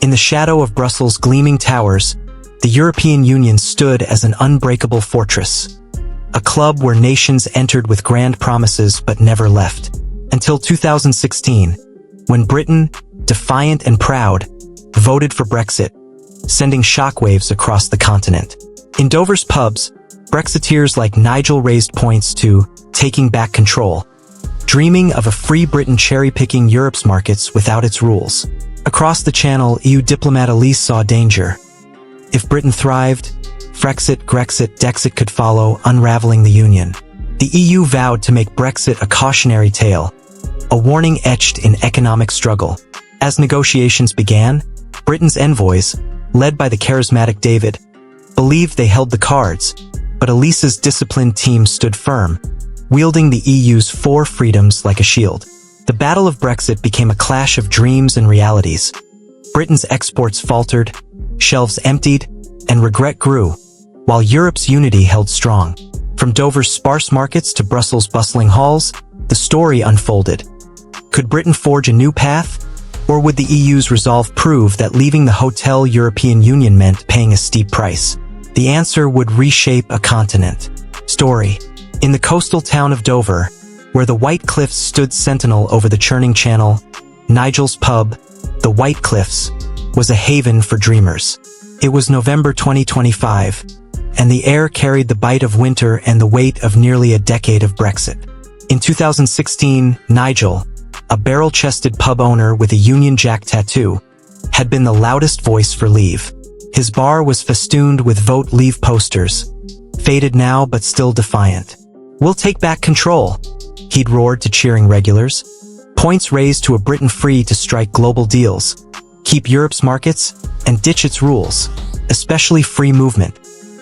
In the shadow of Brussels' gleaming towers, the European Union stood as an unbreakable fortress. A club where nations entered with grand promises but never left. Until 2016, when Britain, defiant and proud, voted for Brexit, sending shockwaves across the continent. In Dover's pubs, Brexiteers like Nigel raised points to taking back control, dreaming of a free Britain cherry-picking Europe's markets without its rules. Across the Channel, EU diplomat Elise saw danger. If Britain thrived, Frexit, Grexit, Dexit could follow, unraveling the Union. The EU vowed to make Brexit a cautionary tale, a warning etched in economic struggle. As negotiations began, Britain's envoys, led by the charismatic David, believed they held the cards, but Elise's disciplined team stood firm, wielding the EU's 4 freedoms like a shield. The Battle of Brexit became a clash of dreams and realities. Britain's exports faltered, shelves emptied, and regret grew, while Europe's unity held strong. From Dover's sparse markets to Brussels' bustling halls, the story unfolded. Could Britain forge a new path? Or would the EU's resolve prove that leaving the Hotel European Union meant paying a steep price? The answer would reshape a continent. Story. In the coastal town of Dover, where the White Cliffs stood sentinel over the churning channel, Nigel's pub, the White Cliffs, was a haven for dreamers. It was November 2025, and the air carried the bite of winter and the weight of nearly a decade of Brexit. In 2016, Nigel, a barrel-chested pub owner with a Union Jack tattoo, had been the loudest voice for Leave. His bar was festooned with Vote Leave posters, faded now but still defiant. "We'll take back control," he'd roared to cheering regulars. Points raised to a Britain free to strike global deals, keep Europe's markets, and ditch its rules, especially free movement.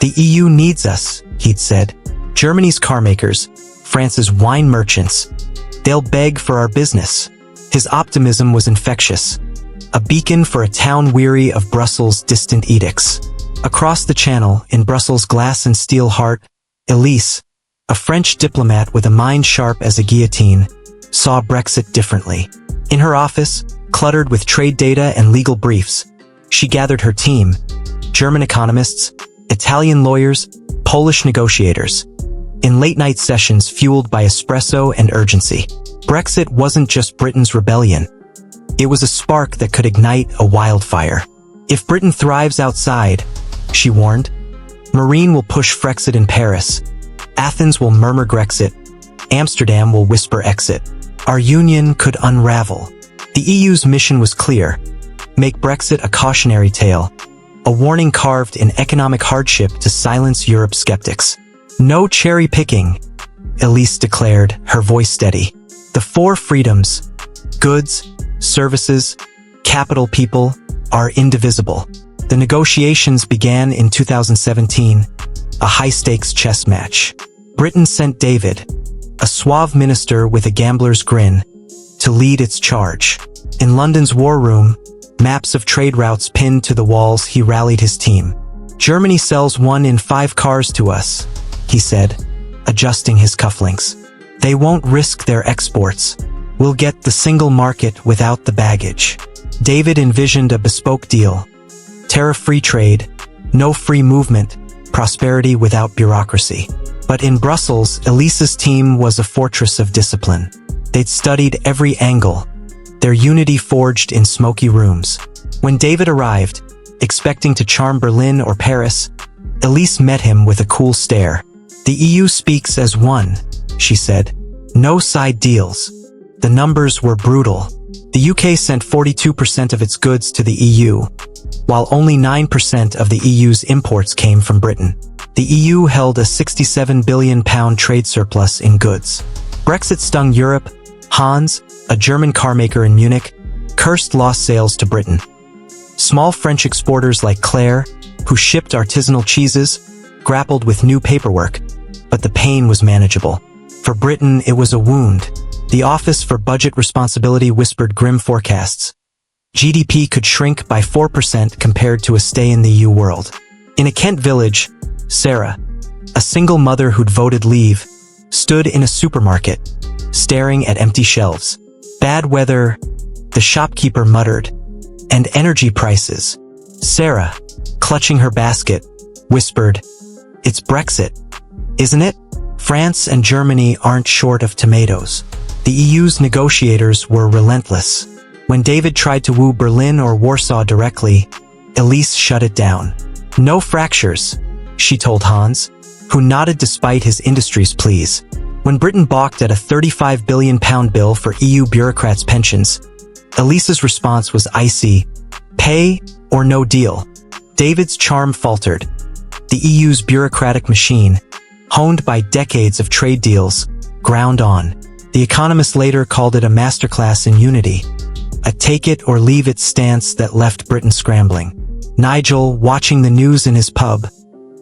"The EU needs us," he'd said. "Germany's carmakers, France's wine merchants, they'll beg for our business." His optimism was infectious, a beacon for a town weary of Brussels' distant edicts. Across the Channel, in Brussels' glass and steel heart, Elise, a French diplomat with a mind sharp as a guillotine, saw Brexit differently. In her office, cluttered with trade data and legal briefs, she gathered her team: German economists, Italian lawyers, Polish negotiators. In late-night sessions fueled by espresso and urgency, Brexit wasn't just Britain's rebellion. It was a spark that could ignite a wildfire. If Britain thrives outside, she warned, Marine will push Frexit in Paris, Athens will murmur Grexit, Amsterdam will whisper exit. Our union could unravel. The EU's mission was clear: make Brexit a cautionary tale, a warning carved in economic hardship to silence Europe's skeptics. "No cherry-picking," Elise declared, her voice steady. "The 4 freedoms, goods, services, capital, people, are indivisible." The negotiations began in 2017, a high-stakes chess match. Britain sent David, a suave minister with a gambler's grin, to lead its charge. In London's war room, maps of trade routes pinned to the walls, he rallied his team. "Germany sells 1 in 5 cars to us," he said, adjusting his cufflinks. "They won't risk their exports. We'll get the single market without the baggage." David envisioned a bespoke deal: tariff-free trade, no free movement, prosperity without bureaucracy. But in Brussels, Elise's team was a fortress of discipline. They'd studied every angle, their unity forged in smoky rooms. When David arrived, expecting to charm Berlin or Paris, Elise met him with a cool stare. "The EU speaks as one," she said. "No side deals." The numbers were brutal. The UK sent 42% of its goods to the EU, while only 9% of the EU's imports came from Britain. The EU held a £67 billion trade surplus in goods. Brexit stung Europe. Hans, a German carmaker in Munich, cursed lost sales to Britain. Small French exporters like Claire, who shipped artisanal cheeses, grappled with new paperwork, but the pain was manageable. For Britain, it was a wound. The Office for Budget Responsibility whispered grim forecasts. GDP could shrink by 4% compared to a stay in the EU world. In a Kent village, Sarah, a single mother who'd voted Leave, stood in a supermarket, staring at empty shelves. "Bad weather," the shopkeeper muttered, And energy prices. Sarah, clutching her basket, whispered, "It's Brexit, isn't it? France and Germany aren't short of tomatoes." The EU's negotiators were relentless. When David tried to woo Berlin or Warsaw directly, Elise shut it down. "No fractures," she told Hans, who nodded despite his industry's pleas. When Britain balked at a £35 billion bill for EU bureaucrats' pensions, Elise's response was icy, "Pay or no deal." David's charm faltered. The EU's bureaucratic machine, honed by decades of trade deals, ground on. The Economist later called it a masterclass in unity, a take-it-or-leave-it stance that left Britain scrambling. Nigel, watching the news in his pub,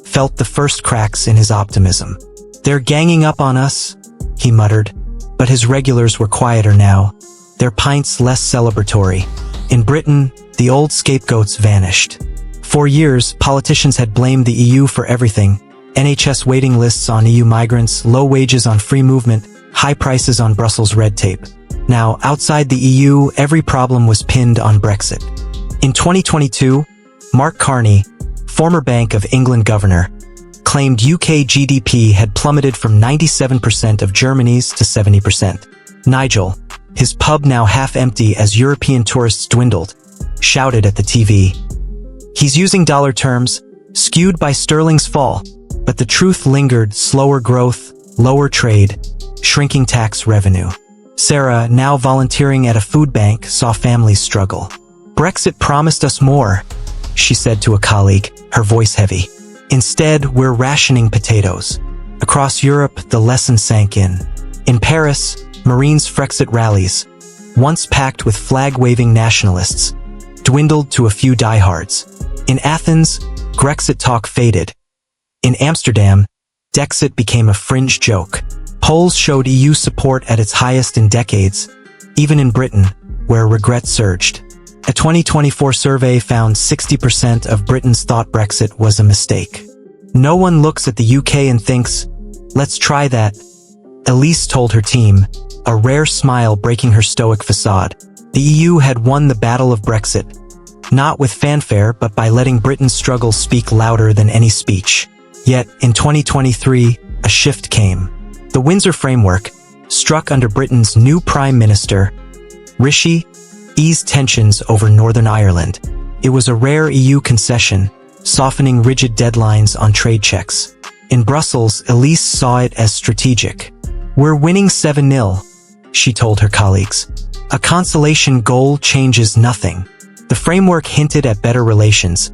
felt the first cracks in his optimism. "They're ganging up on us," he muttered, but his regulars were quieter now, their pints less celebratory. In Britain, the old scapegoats vanished. For years, politicians had blamed the EU for everything: NHS waiting lists on EU migrants, low wages on free movement, high prices on Brussels red tape. Now, outside the EU, every problem was pinned on Brexit. In 2022, Mark Carney, former Bank of England governor, claimed UK GDP had plummeted from 97% of Germany's to 70%. Nigel, his pub now half empty as European tourists dwindled, shouted at the TV. He's using dollar terms, skewed by sterling's fall, but the truth lingered: slower growth, lower trade, shrinking tax revenue. Sarah, now volunteering at a food bank, saw families struggle. "Brexit promised us more," she said to a colleague, her voice heavy. "Instead, we're rationing potatoes." Across Europe, the lesson sank in. In Paris, Marines' Frexit rallies, once packed with flag-waving nationalists, dwindled to a few diehards. In Athens, Grexit talk faded. In Amsterdam, Dexit became a fringe joke. Polls showed EU support at its highest in decades, even in Britain, where regret surged. A 2024 survey found 60% of Britons thought Brexit was a mistake. "No one looks at the UK and thinks, 'Let's try that,'" Elise told her team, a rare smile breaking her stoic facade. The EU had won the battle of Brexit, not with fanfare but by letting Britain's struggles speak louder than any speech. Yet, in 2023, a shift came. The Windsor Framework, struck under Britain's new Prime Minister, Rishi, eased tensions over Northern Ireland. It was a rare EU concession, softening rigid deadlines on trade checks. In Brussels, Elise saw it as strategic. "We're winning 7-0, she told her colleagues. "A consolation goal changes nothing." The framework hinted at better relations,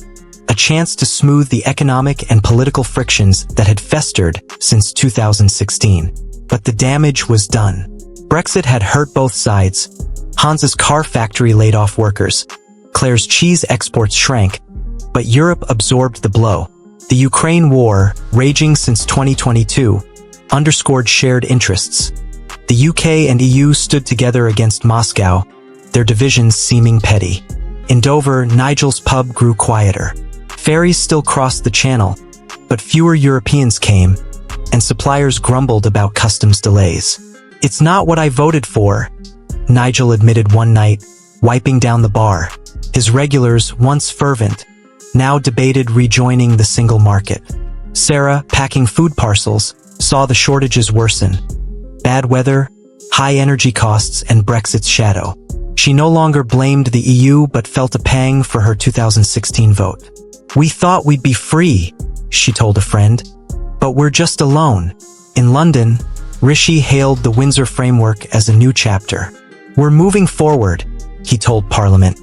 a chance to smooth the economic and political frictions that had festered since 2016. But the damage was done. Brexit had hurt both sides. Hans's car factory laid off workers. Claire's cheese exports shrank, but Europe absorbed the blow. The Ukraine war, raging since 2022, underscored shared interests. The UK and EU stood together against Moscow, their divisions seeming petty. In Dover, Nigel's pub grew quieter. Ferries still crossed the channel, but fewer Europeans came, and suppliers grumbled about customs delays. "It's not what I voted for," Nigel admitted one night, wiping down the bar. His regulars, once fervent, now debated rejoining the single market. Sarah, packing food parcels, saw the shortages worsen. Bad weather, high energy costs, and Brexit's shadow. She no longer blamed the EU but felt a pang for her 2016 vote. "We thought we'd be free," she told a friend, "but we're just alone." In London, Rishi hailed the Windsor Framework as a new chapter. "We're moving forward," he told Parliament,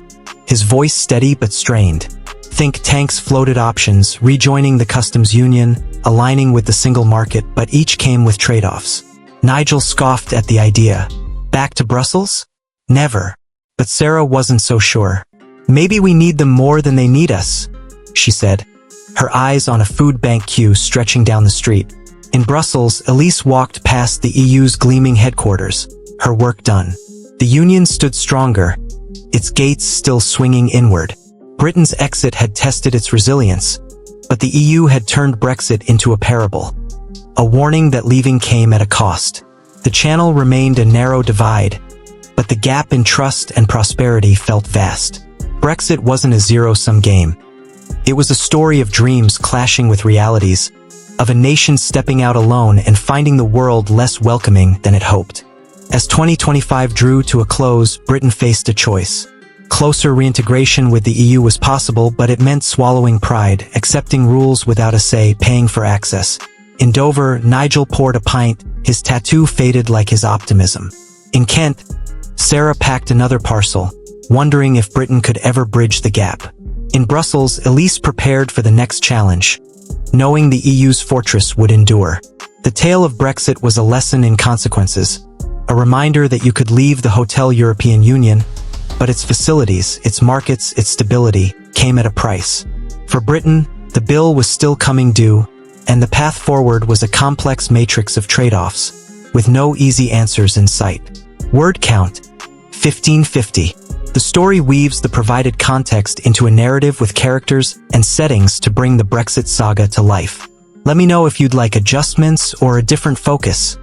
his voice steady but strained. Think tanks floated options, rejoining the customs union, aligning with the single market, but each came with trade-offs. Nigel scoffed at the idea. Back to Brussels? Never. But Sarah wasn't so sure. "Maybe we need them more than they need us," she said, her eyes on a food bank queue stretching down the street. In Brussels, Elise walked past the EU's gleaming headquarters, her work done. The union stood stronger, its gates still swinging inward. Britain's exit had tested its resilience, but the EU had turned Brexit into a parable. A warning that leaving came at a cost. The Channel remained a narrow divide, but the gap in trust and prosperity felt vast. Brexit wasn't a zero-sum game. It was a story of dreams clashing with realities, of a nation stepping out alone and finding the world less welcoming than it hoped. As 2025 drew to a close, Britain faced a choice. Closer reintegration with the EU was possible, but it meant swallowing pride, accepting rules without a say, paying for access. In Dover, Nigel poured a pint, his tattoo faded like his optimism. In Kent, Sarah packed another parcel, wondering if Britain could ever bridge the gap. In Brussels, Elise prepared for the next challenge, knowing the EU's fortress would endure. The tale of Brexit was a lesson in consequences, a reminder that you could leave the Hotel European Union, but its facilities, its markets, its stability came at a price. For Britain, the bill was still coming due, and the path forward was a complex matrix of trade-offs, with no easy answers in sight. Word count: 1550. The story weaves the provided context into a narrative with characters and settings to bring the Brexit saga to life. Let me know if you'd like adjustments or a different focus.